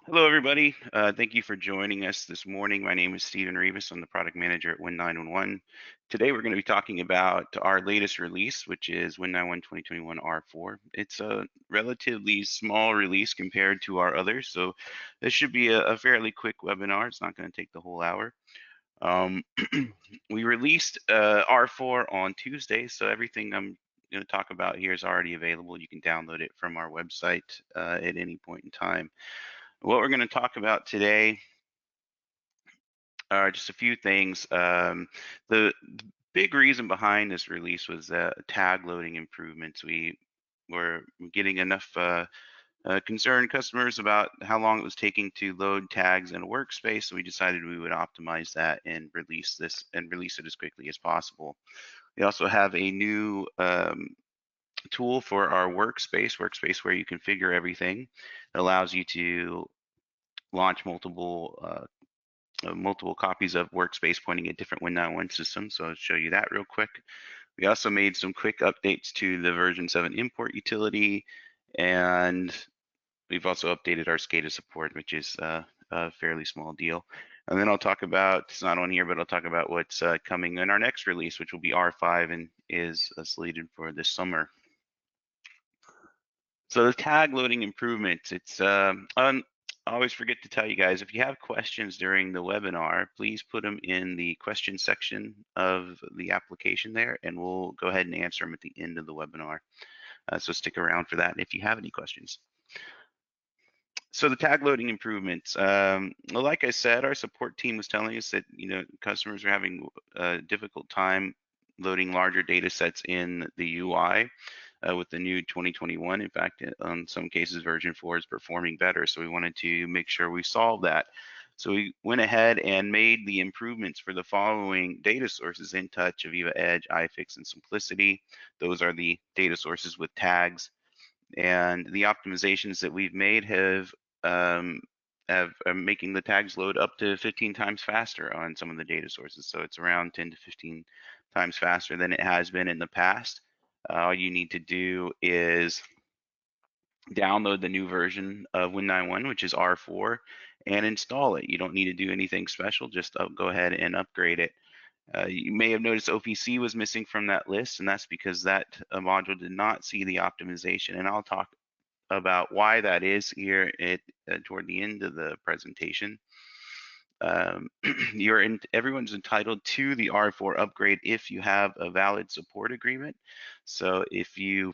Hello, everybody. Thank you for joining us this morning. My name is Stephen Rivas. I'm the product manager at Win911. Today, we're going to be talking about our latest release, which is Win911 2021 R4. It's a relatively small release compared to our others, so this should be a fairly quick webinar. It's not going to take the whole hour. We released R4 on Tuesday, so everything I'm going to talk about here is already available. You can download it from our website at any point in time. What we're going to talk about today are just a few things. The big reason behind this release was tag loading improvements. We were getting enough concerned customers about how long it was taking to load tags in a workspace, so we decided we would optimize that and release it as quickly as possible. We also have a new tool for our workspace where you configure everything. It allows you to launch multiple copies of Workspace pointing at different Win911 systems. So I'll show you that real quick. We also made some quick updates to the version 7 import utility, and we've also updated our SCADA support, which is a fairly small deal. And then I'll talk about, it's not on here, but I'll talk about what's coming in our next release, which will be R5 and is slated for this summer. So the tag loading improvements, I always forget to tell you guys, if you have questions during the webinar, please put them in the question section of the application there, and we'll go ahead and answer them at the end of the webinar. So stick around for that if you have any questions. So the tag loading improvements, like I said, our support team was telling us that customers are having a difficult time loading larger data sets in the UI. With the new 2021. In fact, in some cases, version 4 is performing better. So we wanted to make sure we solved that. So we went ahead and made the improvements for the following data sources: InTouch, Aviva Edge, iFix, and Simplicity. Those are the data sources with tags. And the optimizations that we've made are making the tags load up to 15 times faster on some of the data sources. So it's around 10 to 15 times faster than it has been in the past. All you need to do is download the new version of Win911, which is R4, and install it. You don't need to do anything special, just go ahead and upgrade it. You may have noticed OPC was missing from that list, and that's because that module did not see the optimization, and I'll talk about why that is here toward the end of the presentation. Everyone's entitled to the R4 upgrade if you have a valid support agreement. So if you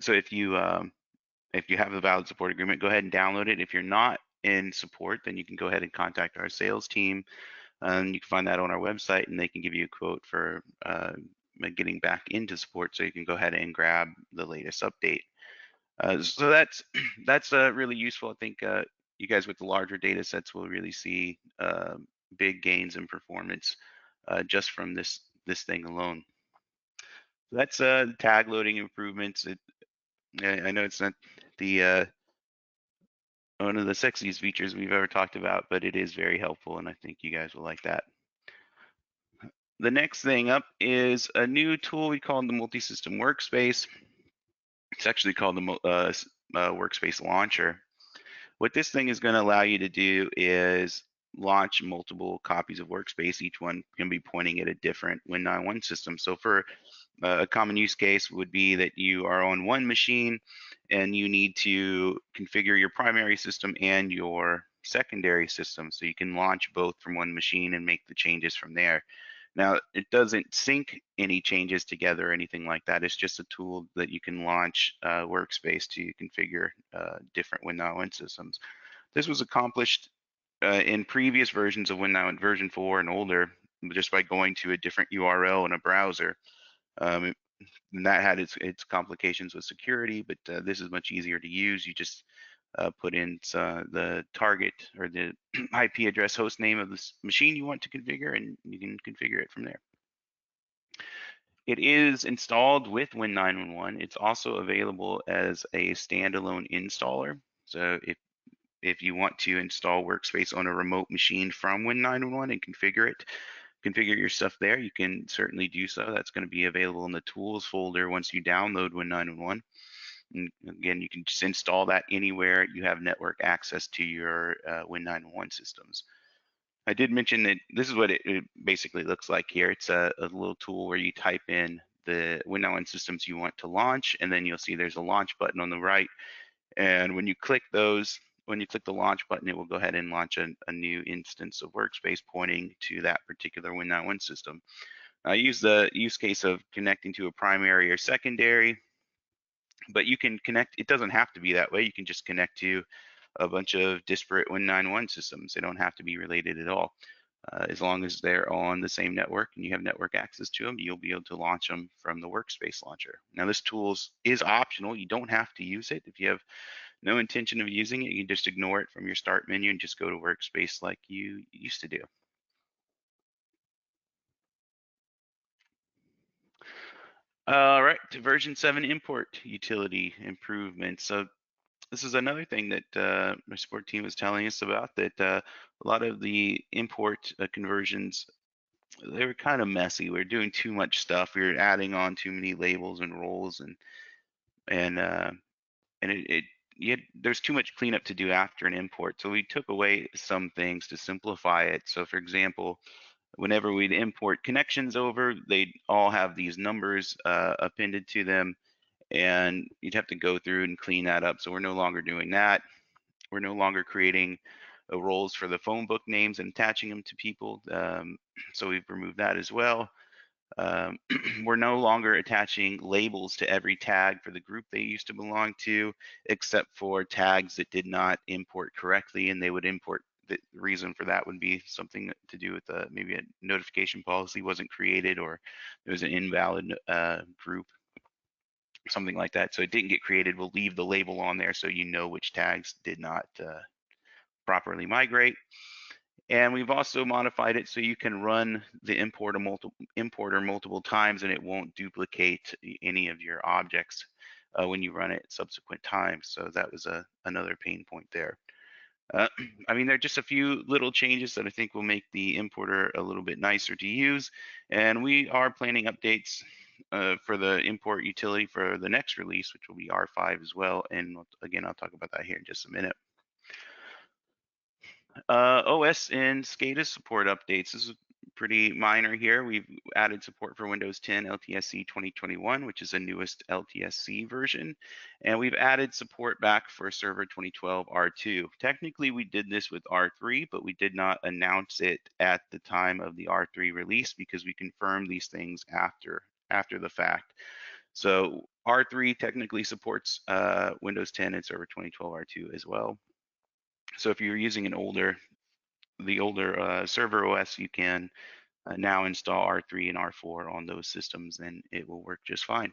have a valid support agreement, go ahead and download it. If you're not in support, then you can go ahead and contact our sales team. You can find that on our website, and they can give you a quote for getting back into support, so you can go ahead and grab the latest update. So that's really useful. I think you guys with the larger data sets will really see big gains in performance just from this thing alone. So that's tag loading improvements. I know it's not the one of the sexiest features we've ever talked about, but it is very helpful, and I think you guys will like that. The next thing up is a new tool we call the multi-system workspace. It's actually called the workspace launcher. What this thing is going to allow you to do is launch multiple copies of Workspace. Each one can be pointing at a different Win911 system. So for a common use case would be that you are on one machine and you need to configure your primary system and your secondary system, so you can launch both from one machine and make the changes from there. Now, it doesn't sync any changes together or anything like that. It's just a tool that you can launch Workspace to configure different Win911 systems. This was accomplished in previous versions of Win911, version 4 and older, just by going to a different URL in a browser. And that had its complications with security, but this is much easier to use. You just put in the target or the IP address host name of this machine you want to configure, and you can configure it from there. It is installed with Win911. It's also available as a standalone installer. So if you want to install Workspace on a remote machine from Win911 and configure your stuff there, you can certainly do so. That's going to be available in the tools folder once you download Win911. And again, you can just install that anywhere you have network access to your Win911 systems. I did mention that this is what it basically looks like here. It's a little tool where you type in the Win911 systems you want to launch, and then you'll see there's a launch button on the right. And when you click when you click the launch button, it will go ahead and launch a new instance of Workspace pointing to that particular Win911 system. I use the use case of connecting to a primary or secondary, but you can connect, it doesn't have to be that way. You can just connect to a bunch of disparate Win911 systems. They don't have to be related at all. As long as they're on the same network and you have network access to them, you'll be able to launch them from the Workspace launcher. Now, this tool is optional. You don't have to use it. If you have no intention of using it, you can just ignore it from your start menu and just go to Workspace like you used to do. All right, to version 7 import utility improvements. So this is another thing that my support team was telling us about, that a lot of the import conversions, they were kind of messy. We are doing too much stuff. We were adding on too many labels and roles, and uh, and there's too much cleanup to do after an import. So we took away some things to simplify it. So for example, whenever we'd import connections over, they'd all have these numbers appended to them, and you'd have to go through and clean that up. So we're no longer doing that. We're no longer creating roles for the phone book names and attaching them to people. So we've removed that as well. We're no longer attaching labels to every tag for the group they used to belong to, except for tags that did not import correctly, and they would import. The reason for that would be something to do with maybe a notification policy wasn't created, or there was an invalid group, something like that. So it didn't get created. We'll leave the label on there so you know which tags did not properly migrate. And we've also modified it so you can run the importer multiple times and it won't duplicate any of your objects when you run it subsequent times. So that was another pain point there. I mean, there are just a few little changes that I think will make the importer a little bit nicer to use. And we are planning updates for the import utility for the next release, which will be R5 as well. And again, I'll talk about that here in just a minute. OS and SCADA support updates. This is pretty minor here. We've added support for Windows 10 LTSC 2021, which is the newest LTSC version. And we've added support back for Server 2012 R2. Technically, we did this with R3, but we did not announce it at the time of the R3 release because we confirmed these things after the fact. So R3 technically supports Windows 10 and Server 2012 R2 as well. So if you're using the older server OS, you can now install R3 and R4 on those systems, and it will work just fine.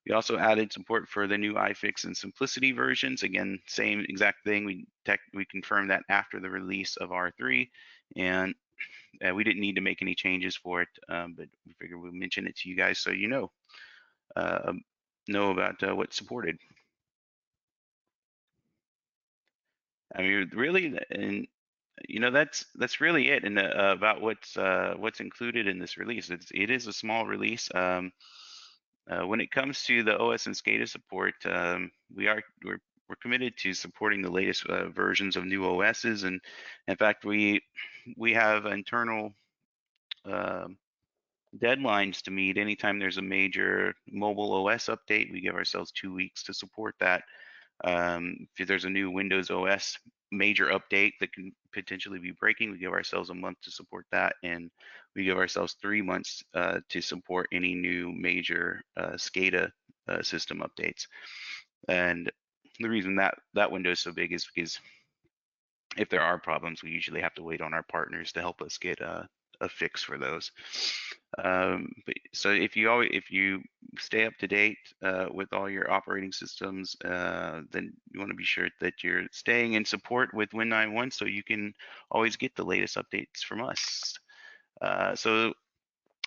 We also added support for the new iFix and Simplicity versions. Again, same exact thing. We confirmed that after the release of R3, and we didn't need to make any changes for it, but we figured we'd mention it to you guys so you know about what's supported. I mean, really, and that's really it, and about what's included in this release. It is a small release. When it comes to the OS and SCADA support, we're committed to supporting the latest versions of new OSs, and in fact, we have internal deadlines to meet. Anytime there's a major mobile OS update, we give ourselves 2 weeks to support that. If there's a new Windows OS major update that can potentially be breaking, we give ourselves a month to support that, and we give ourselves 3 months to support any new major SCADA system updates. And the reason that window is so big is because if there are problems, we usually have to wait on our partners to help us get a fix for those. So if you stay up to date with all your operating systems, then you want to be sure that you're staying in support with Win911 so you can always get the latest updates from us. So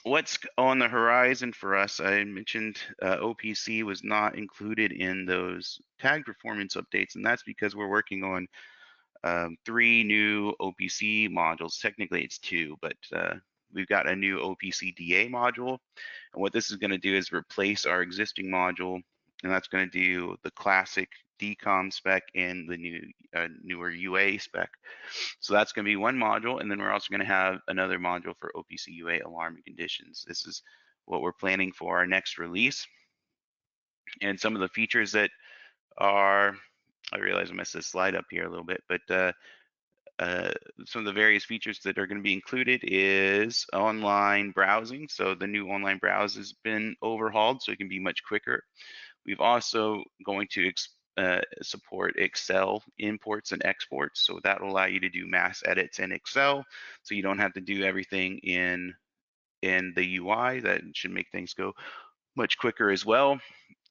what's on the horizon for us? I mentioned OPC was not included in those tag performance updates, and that's because we're working on 3 new OPC modules. Technically, it's 2, but we've got a new OPC DA module. And what this is going to do is replace our existing module and that's going to do the classic DCOM spec and the newer UA spec. So that's going to be one module, and then we're also going to have another module for OPC UA alarm and conditions. This is what we're planning for our next release. And some of the features that are, I realize I messed this slide up here a little bit, but some of the various features that are going to be included is online browsing. So the new online browse has been overhauled, so it can be much quicker. We've also going to support Excel imports and exports. So that will allow you to do mass edits in Excel. So you don't have to do everything in the UI. That should make things go much quicker as well.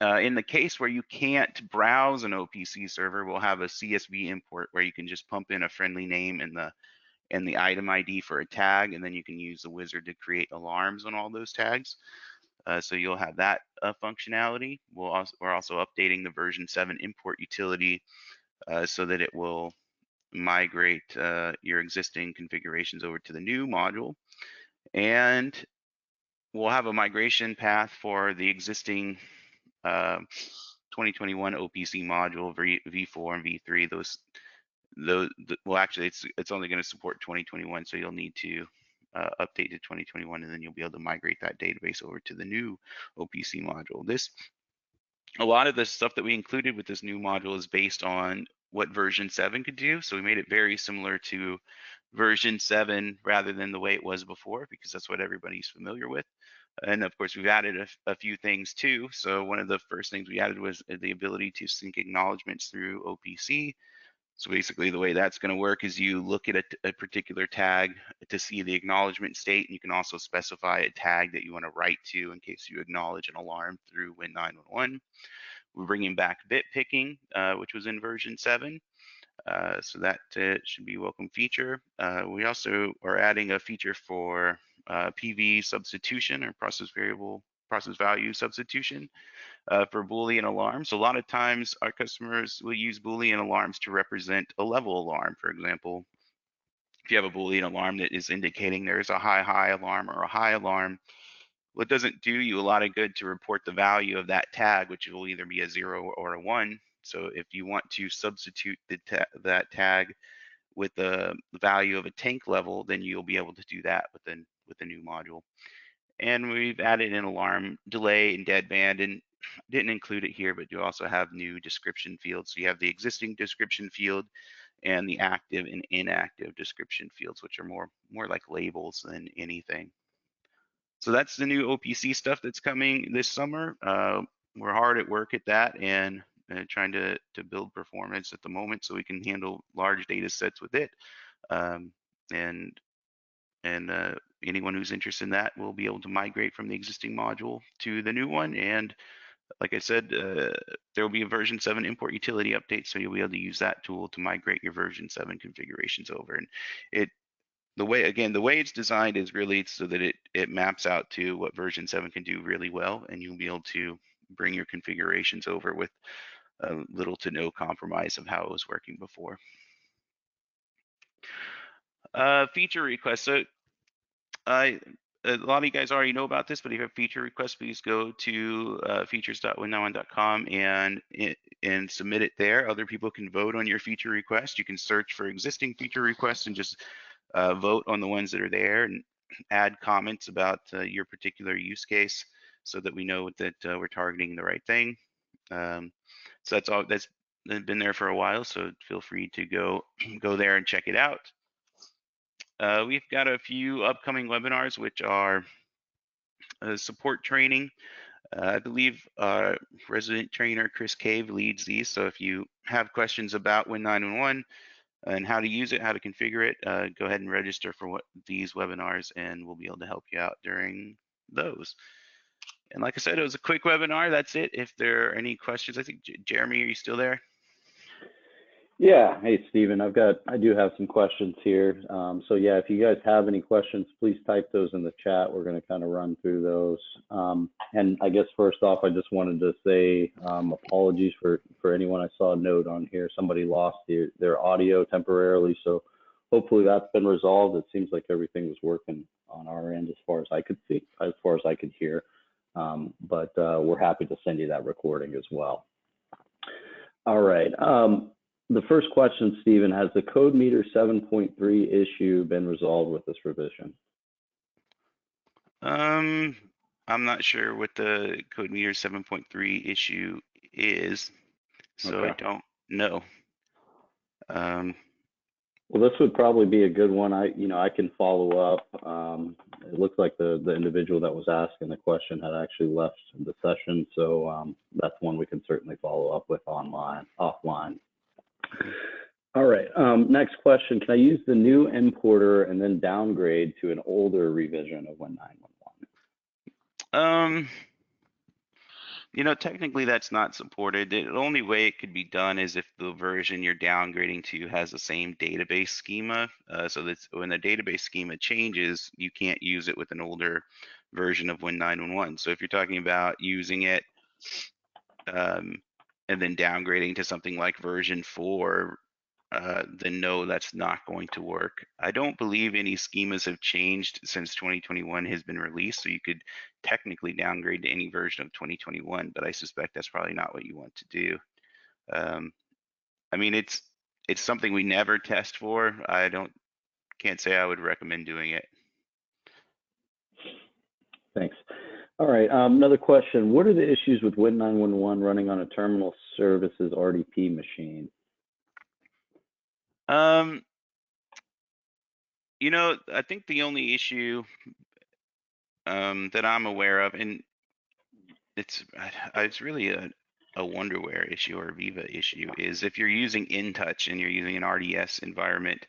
In the case where you can't browse an OPC server, we'll have a CSV import where you can just pump in a friendly name and the item ID for a tag, and then you can use the wizard to create alarms on all those tags. So you'll have that functionality. We're also updating the version 7 import utility so that it will migrate your existing configurations over to the new module. And we'll have a migration path for the existing 2021 OPC module V4 and V3. Well, actually, it's only going to support 2021, so you'll need to update to 2021, and then you'll be able to migrate that database over to the new OPC module. A lot of the stuff that we included with this new module is based on what version 7 could do. So we made it very similar to version 7 rather than the way it was before, because that's what everybody's familiar with. And of course, we've added a few things too. So one of the first things we added was the ability to sync acknowledgements through OPC. So basically the way that's going to work is you look at a particular tag to see the acknowledgement state, and you can also specify a tag that you want to write to in case you acknowledge an alarm through Win911. We're bringing back bit picking, which was in version 7. So that should be a welcome feature. We also are adding a feature for PV substitution, or process value substitution for Boolean alarms. A lot of times our customers will use Boolean alarms to represent a level alarm. For example, if you have a Boolean alarm that is indicating there's a high alarm or a high alarm, well, it doesn't do you a lot of good to report the value of that tag, which will either be a 0 or a 1. So if you want to substitute that tag with the value of a tank level, then you'll be able to do that with the new module. And we've added an alarm delay and deadband, and didn't include it here, but you also have new description fields. So you have the existing description field and the active and inactive description fields, which are more like labels than anything. So that's the new OPC stuff that's coming this summer. We're hard at work at that and trying to build performance at the moment so we can handle large data sets with it. And anyone who's interested in that will be able to migrate from the existing module to the new one. And like I said, there will be a version 7 import utility update, so you'll be able to use that tool to migrate your version 7 configurations over. And the way it's designed is really so that it maps out to what version 7 can do really well, and you'll be able to bring your configurations over with little to no compromise of how it was working before. Feature requests. So a lot of you guys already know about this, but if you have feature requests, please go to features.win911.com and submit it there. Other people can vote on your feature request. You can search for existing feature requests and just vote on the ones that are there and add comments about your particular use case so that we know that we're targeting the right thing. So that's all. That's been there for a while, so feel free to go there and check it out. We've got a few upcoming webinars, which are support training. I believe resident trainer Chris Cave leads these. So if you have questions about Win911 and how to use it, how to configure it, go ahead and register for these webinars, and we'll be able to help you out during those. And like I said, it was a quick webinar. That's it. If there are any questions, I think Jeremy, are you still there? Yeah. Hey, Stephen, I do have some questions here. So yeah, if you guys have any questions, please type those in the chat. We're going to kind of run through those. And I guess first off, I just wanted to say apologies for anyone. I saw a note on here. Somebody lost their audio temporarily. So hopefully that's been resolved. It seems like everything was working on our end as far as I could see, as far as I could hear. but we're happy to send you that recording as well. All right. The first question, Stephen, has the code meter 7.3 issue been resolved with this revision? I'm not sure what the code meter 7.3 issue is, so I Okay. don't know. Well, this would probably be a good one. I can follow up. It looks like the individual that was asking the question had actually left the session, so that's one we can certainly follow up with offline. All right. Next question: can I use the new importer and then downgrade to an older revision of Win911? Um, technically that's not supported. The only way it could be done is if the version you're downgrading to has the same database schema. So that when the database schema changes, you can't use it with an older version of Win911. So if you're talking about using it and then downgrading to something like version 4, then no, that's not going to work. I don't believe any schemas have changed since 2021 has been released, so you could technically downgrade to any version of 2021, but I suspect that's probably not what you want to do. I mean, it's something we never test for. Can't say I would recommend doing it. Thanks. All right. Another question: what are the issues with Win911 running on a terminal services RDP machine? Um, I think the only issue that I'm aware of, and it's really a Wonderware issue or a Viva issue, is if you're using InTouch and you're using an RDS environment,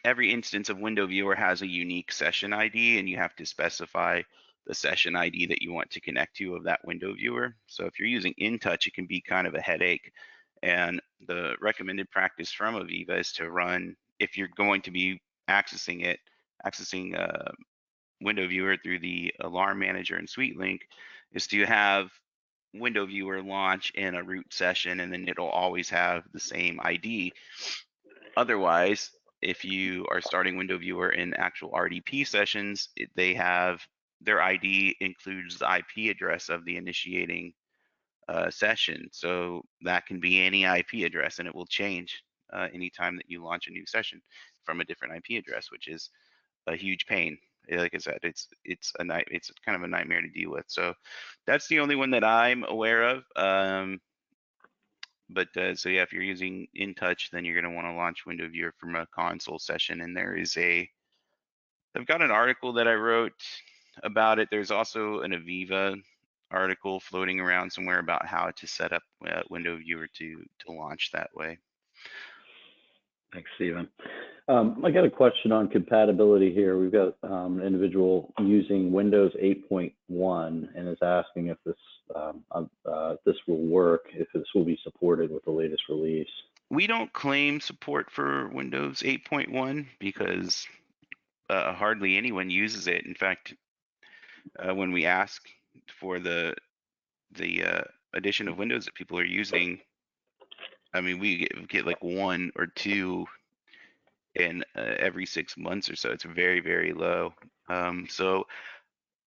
every instance of Window Viewer has a unique session ID, and you have to specify the session ID that you want to connect to of that Window Viewer. So if you're using InTouch, it can be kind of a headache. And the recommended practice from Aviva is to run, if you're going to be accessing Window Viewer through the Alarm Manager and SuiteLink, is to have Window Viewer launch in a root session, and then it'll always have the same ID. Otherwise, if you are starting Window Viewer in actual RDP sessions, they have their ID includes the IP address of the initiating session. So that can be any IP address, and it will change anytime that you launch a new session from a different IP address, which is a huge pain. Like I said, it's kind of a nightmare to deal with. So that's the only one that I'm aware of. But so yeah, if you're using InTouch, then you're going to want to launch Window Viewer from a console session. And I've got an article that I wrote about it. There's also an Aviva article floating around somewhere about how to set up Window Viewer to launch that way. Thanks, Stephen. I got a question on compatibility here. We've got an individual using Windows 8.1 and is asking if this will work, if this will be supported with the latest release. We don't claim support for Windows 8.1 because hardly anyone uses it. In fact, when we ask for the addition of Windows that people are using, I mean, we get like 1 or 2 in every 6 months or so. It's very, very low. So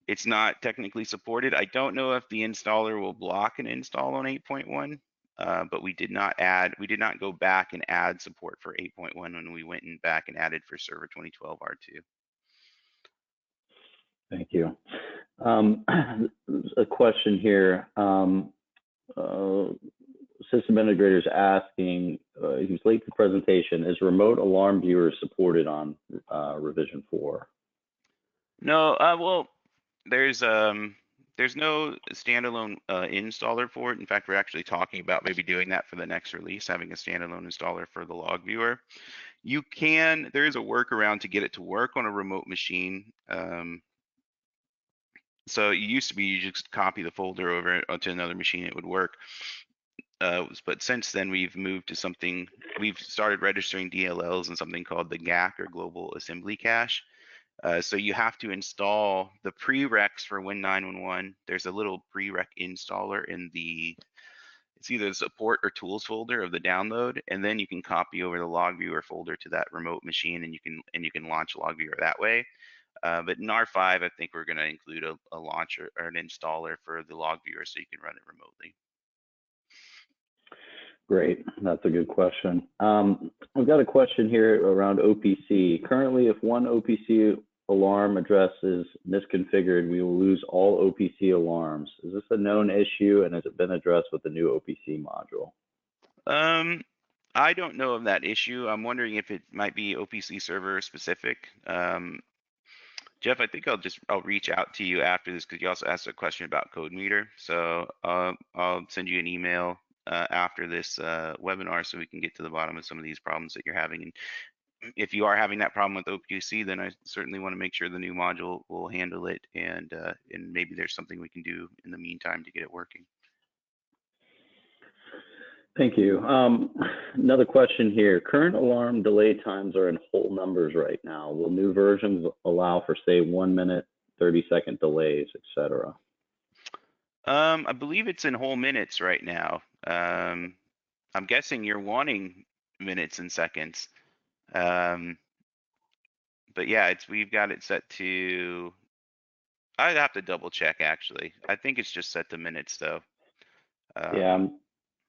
it's not technically supported. I don't know if the installer will block an install on 8.1, but we did not go back and add support for 8.1 when we went back and added for Server 2012 R2. Thank you. A question here. System integrator is asking, he was late to the presentation, is remote alarm viewer supported on revision 4? No, well, there's no standalone installer for it. In fact, we're actually talking about maybe doing that for the next release, having a standalone installer for the log viewer. There is a workaround to get it to work on a remote machine. So it used to be you just copy the folder over onto another machine, it would work. But since then, we've started registering DLLs in something called the GAC, or Global Assembly Cache. So you have to install the prereqs for Win911. There's a little prereq installer in it's either the support or tools folder of the download, and then you can copy over the log viewer folder to that remote machine, and you can launch log viewer that way. But in R5, I think we're going to include a launcher or an installer for the log viewer so you can run it remotely. Great, that's a good question. We've got a question here around OPC. Currently, if one OPC alarm address is misconfigured, we will lose all OPC alarms. Is this a known issue, and has it been addressed with the new OPC module? I don't know of that issue. I'm wondering if it might be OPC server specific. Jeff, I think I'll reach out to you after this because you also asked a question about code meter. So I'll send you an email after this webinar so we can get to the bottom of some of these problems that you're having. And if you are having that problem with OPC, then I certainly want to make sure the new module will handle it, and maybe there's something we can do in the meantime to get it working. Thank you. Another question here. Current alarm delay times are in whole numbers right now. Will new versions allow for, say, 1 minute, 30-second delays, etc.? I believe it's in whole minutes right now. I'm guessing you're wanting minutes and seconds. But yeah, we've got it set to. I'd have to double check actually. I think it's just set to minutes though. Yeah, I'm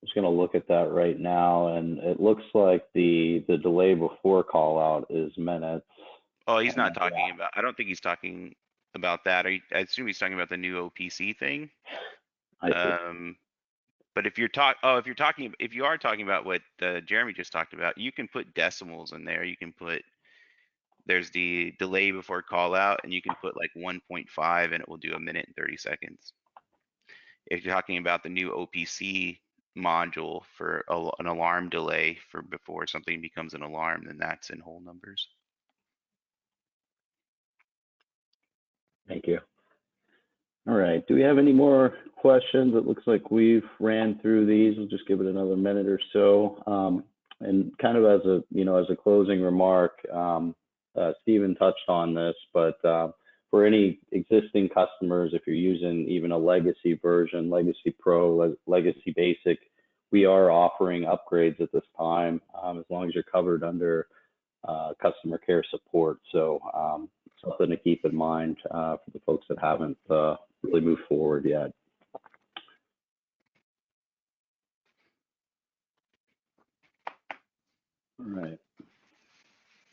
just going to look at that right now, and it looks like the delay before call out is minutes. Oh, he's not And, talking about. I don't think he's talking about that. I assume he's talking about the new OPC thing. I see. But if you are talking about what Jeremy just talked about, you can put decimals in there. You can put there's the delay before call out, and you can put like 1.5, and it will do 1 minute and 30 seconds. If you're talking about the new OPC module for an alarm delay for before something becomes an alarm, then that's in whole numbers. Thank you. All right. Do we have any more questions? It looks like we've ran through these. We'll just give it another minute or so. And kind of as a closing remark, Stephen touched on this, but for any existing customers, if you're using even a legacy version, Legacy Pro, Legacy Basic, we are offering upgrades at this time, as long as you're covered under customer care support. So something to keep in mind for the folks that haven't really moved forward yet. All right.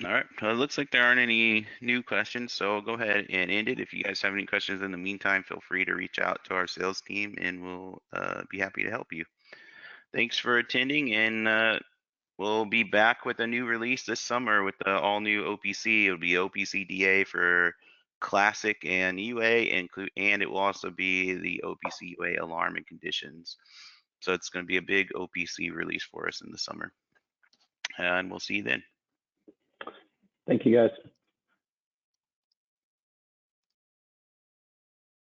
All right. Well, it looks like there aren't any new questions, so I'll go ahead and end it. If you guys have any questions in the meantime, feel free to reach out to our sales team, and we'll be happy to help you. Thanks for attending, and we'll be back with a new release this summer with the all new OPC. It'll be OPC DA for Classic and UA, and it will also be the OPC UA alarm and conditions. So it's going to be a big OPC release for us in the summer, and we'll see you then. Thank you, guys.